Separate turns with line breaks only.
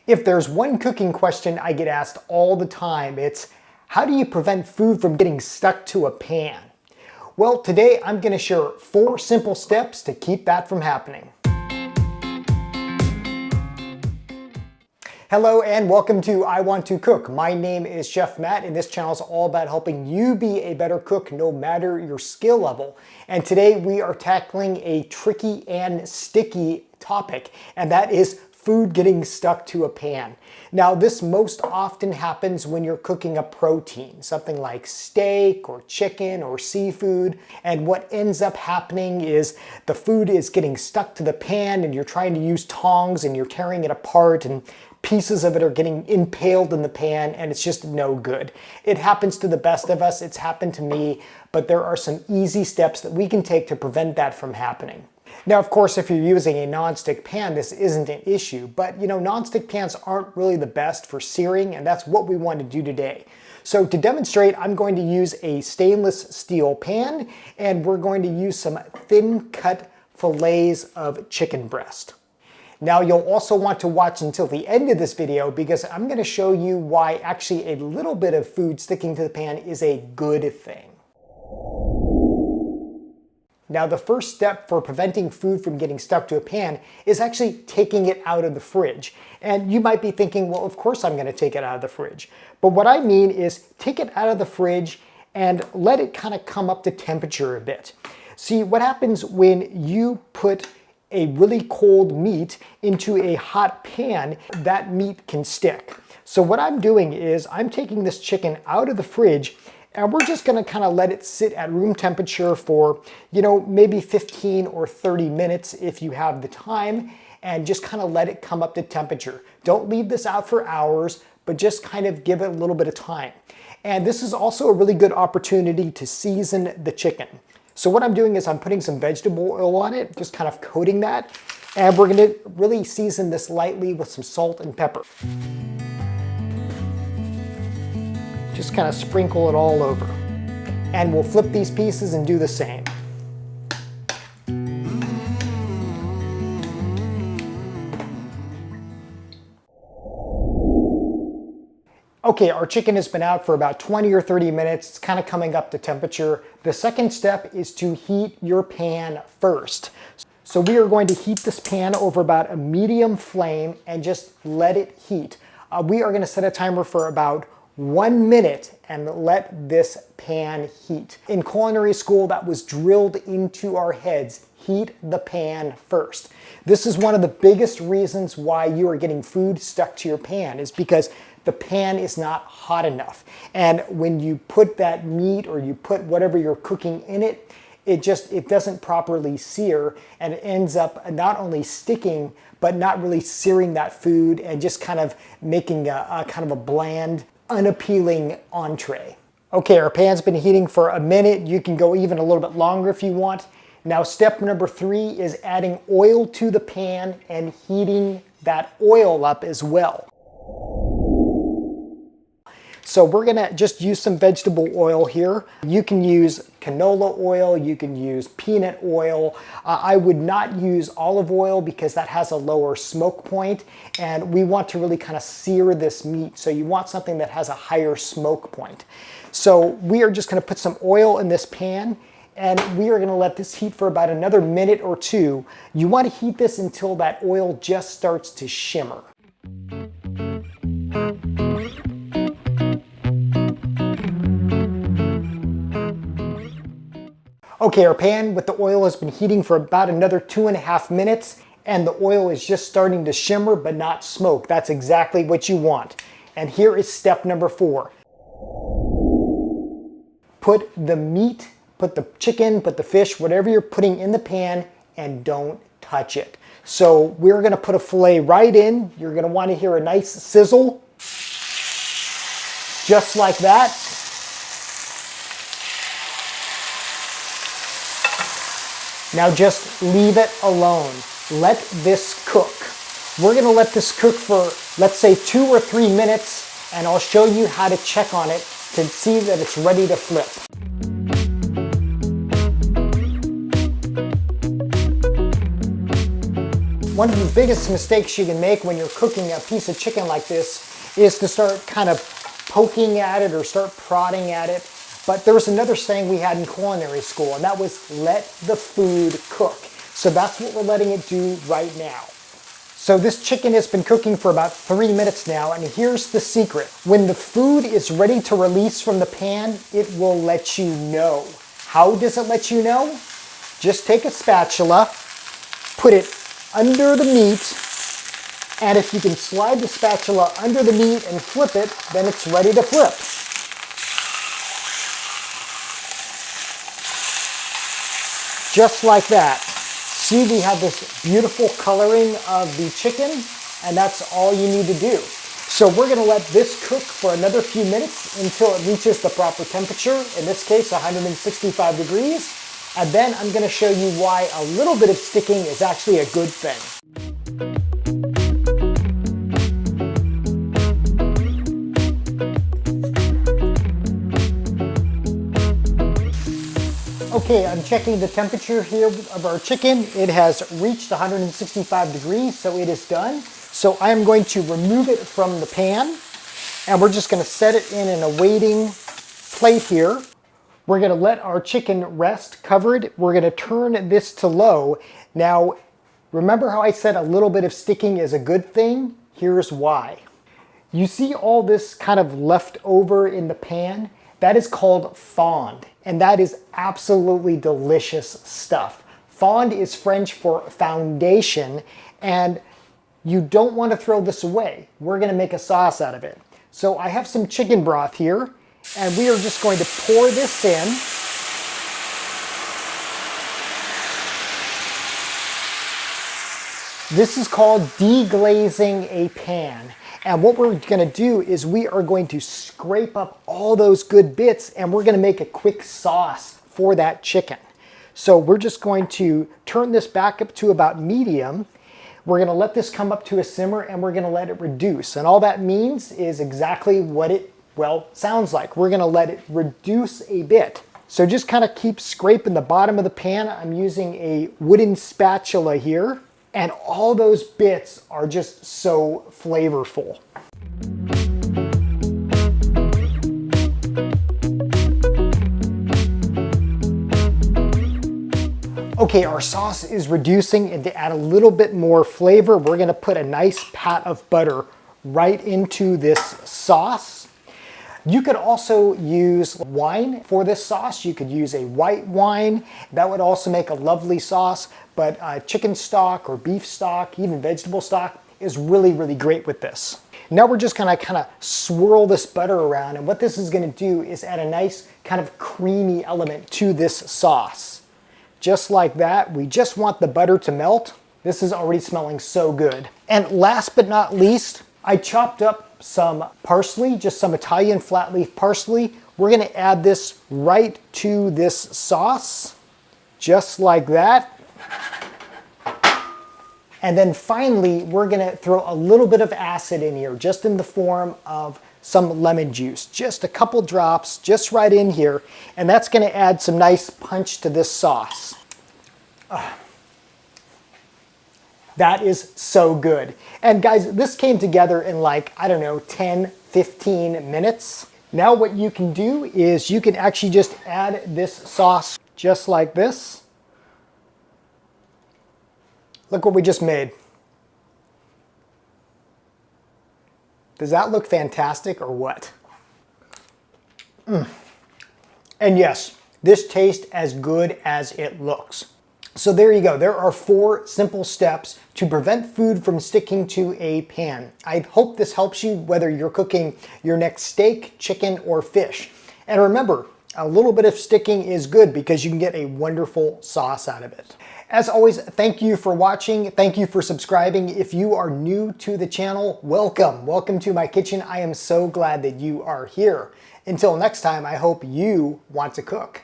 If there's one cooking question I get asked all the time, it's how do you prevent food from getting stuck to a pan? Well, today I'm going to share 4 simple steps to keep that from happening. Hello and welcome to I Want to Cook. My name is Chef Matt and this channel is all about helping you be a better cook no matter your skill level. And today we are tackling a tricky and sticky topic, and that is food getting stuck to a pan. Now, this most often happens when you're cooking a protein, something like steak or chicken or seafood. And what ends up happening is the food is getting stuck to the pan and you're trying to use tongs and you're tearing it apart and pieces of it are getting impaled in the pan and it's just no good. It happens to the best of us. It's happened to me, but there are some easy steps that we can take to prevent that from happening. Now, of course, if you're using a nonstick pan, this isn't an issue, but nonstick pans aren't really the best for searing, and that's what we want to do today. So to demonstrate, I'm going to use a stainless steel pan, and we're going to use some thin cut fillets of chicken breast. Now, you'll also want to watch until the end of this video because I'm going to show you why actually a little bit of food sticking to the pan is a good thing. Now, the first step for preventing food from getting stuck to a pan is actually taking it out of the fridge. And you might be thinking, well, of course I'm going to take it out of the fridge. But what I mean is take it out of the fridge and let it kind of come up to temperature a bit. See, what happens when you put a really cold meat into a hot pan, that meat can stick. So what I'm doing is I'm taking this chicken out of the fridge and we're just gonna kind of let it sit at room temperature for, maybe 15 or 30 minutes if you have the time, and just kind of let it come up to temperature. Don't leave this out for hours, but just kind of give it a little bit of time. And this is also a really good opportunity to season the chicken. So what I'm doing is I'm putting some vegetable oil on it, just kind of coating that, and we're gonna really season this lightly with some salt and pepper. Just kind of sprinkle it all over. And we'll flip these pieces and do the same. Okay, our chicken has been out for about 20 or 30 minutes. It's kind of coming up to temperature. The second step is to heat your pan first. So we are going to heat this pan over about a medium flame and just let it heat. We are going to set a timer for about 1 minute and let this pan heat. In culinary school, that was drilled into our heads. Heat the pan first. This is one of the biggest reasons why you are getting food stuck to your pan, is because the pan is not hot enough. And when you put that meat or you put whatever you're cooking in it, it doesn't properly sear and it ends up not only sticking, but not really searing that food and just kind of making a kind of a bland, unappealing entree. Okay, our pan's been heating for a minute. You can go even a little bit longer if you want. Now, step number 3 is adding oil to the pan and heating that oil up as well. So we're gonna just use some vegetable oil here. You can use canola oil, you can use peanut oil. I would not use olive oil because that has a lower smoke point and we want to really kind of sear this meat. So you want something that has a higher smoke point. So we are just gonna put some oil in this pan and we are gonna let this heat for about another minute or 2. You wanna heat this until that oil just starts to shimmer. Okay, our pan with the oil has been heating for about another 2.5 minutes and the oil is just starting to shimmer but not smoke. That's exactly what you want. And here is step number 4. Put the meat, put the chicken, put the fish, whatever you're putting in the pan and don't touch it. So we're gonna put a fillet right in. You're gonna wanna hear a nice sizzle, just like that. Now just leave it alone. Let this cook. We're gonna let this cook for, let's say, 2 or 3 minutes, and I'll show you how to check on it to see that it's ready to flip. one of the biggest mistakes you can make when you're cooking a piece of chicken like this is to start kind of poking at it or start prodding at it. But there was another saying we had in culinary school, and that was let the food cook. So that's what we're letting it do right now. So this chicken has been cooking for about 3 minutes now, and here's the secret. When the food is ready to release from the pan, it will let you know. How does it let you know? Just take a spatula, put it under the meat, and if you can slide the spatula under the meat and flip it, then it's ready to flip. Just like that. See, we have this beautiful coloring of the chicken, and that's all you need to do. So we're gonna let this cook for another few minutes until it reaches the proper temperature, in this case 165 degrees, and then I'm gonna show you why a little bit of sticking is actually a good thing. Okay, I'm checking the temperature here of our chicken. It has reached 165 degrees, so it is done. So I'm going to remove it from the pan, and we're just gonna set it in an awaiting plate here. We're gonna let our chicken rest covered. We're gonna turn this to low. Now, remember how I said a little bit of sticking is a good thing? Here's why. You see all this kind of left over in the pan? That is called fond, and that is absolutely delicious stuff. Fond is French for foundation, and you don't want to throw this away. We're gonna make a sauce out of it. So I have some chicken broth here, and we are just going to pour this in. This is called deglazing a pan. And what we're gonna do is we are going to scrape up all those good bits, and we're gonna make a quick sauce for that chicken. So we're just going to turn this back up to about medium. We're gonna let this come up to a simmer, and we're gonna let it reduce. And all that means is exactly what it, well, sounds like. We're gonna let it reduce a bit. So just kind of keep scraping the bottom of the pan. I'm using a wooden spatula here. And all those bits are just so flavorful. Okay, our sauce is reducing, and to add a little bit more flavor, we're gonna put a nice pat of butter right into this sauce. You could also use wine for this sauce. You could use a white wine. That would also make a lovely sauce, but chicken stock or beef stock, even vegetable stock, is really, really great with this. Now we're just gonna kind of swirl this butter around, and what this is gonna do is add a nice kind of creamy element to this sauce. Just like that, we just want the butter to melt. This is already smelling so good. And last but not least, I chopped up some parsley, just some Italian flat leaf parsley. We're gonna add this right to this sauce, just like that. And then finally, we're gonna throw a little bit of acid in here, just in the form of some lemon juice. Just a couple drops, just right in here. And that's gonna add some nice punch to this sauce. That is so good. And guys, this came together in like, I don't know, 10, 15 minutes. Now what you can do is you can actually just add this sauce just like this. Look what we just made. Does that look fantastic or what? And yes, this tastes as good as it looks. So there you go. There are 4 simple steps to prevent food from sticking to a pan. I hope this helps you whether you're cooking your next steak, chicken, or fish. And remember, a little bit of sticking is good because you can get a wonderful sauce out of it. As always, thank you for watching. Thank you for subscribing. If you are new to the channel, welcome. Welcome to my kitchen. I am so glad that you are here. Until next time, I hope you want to cook.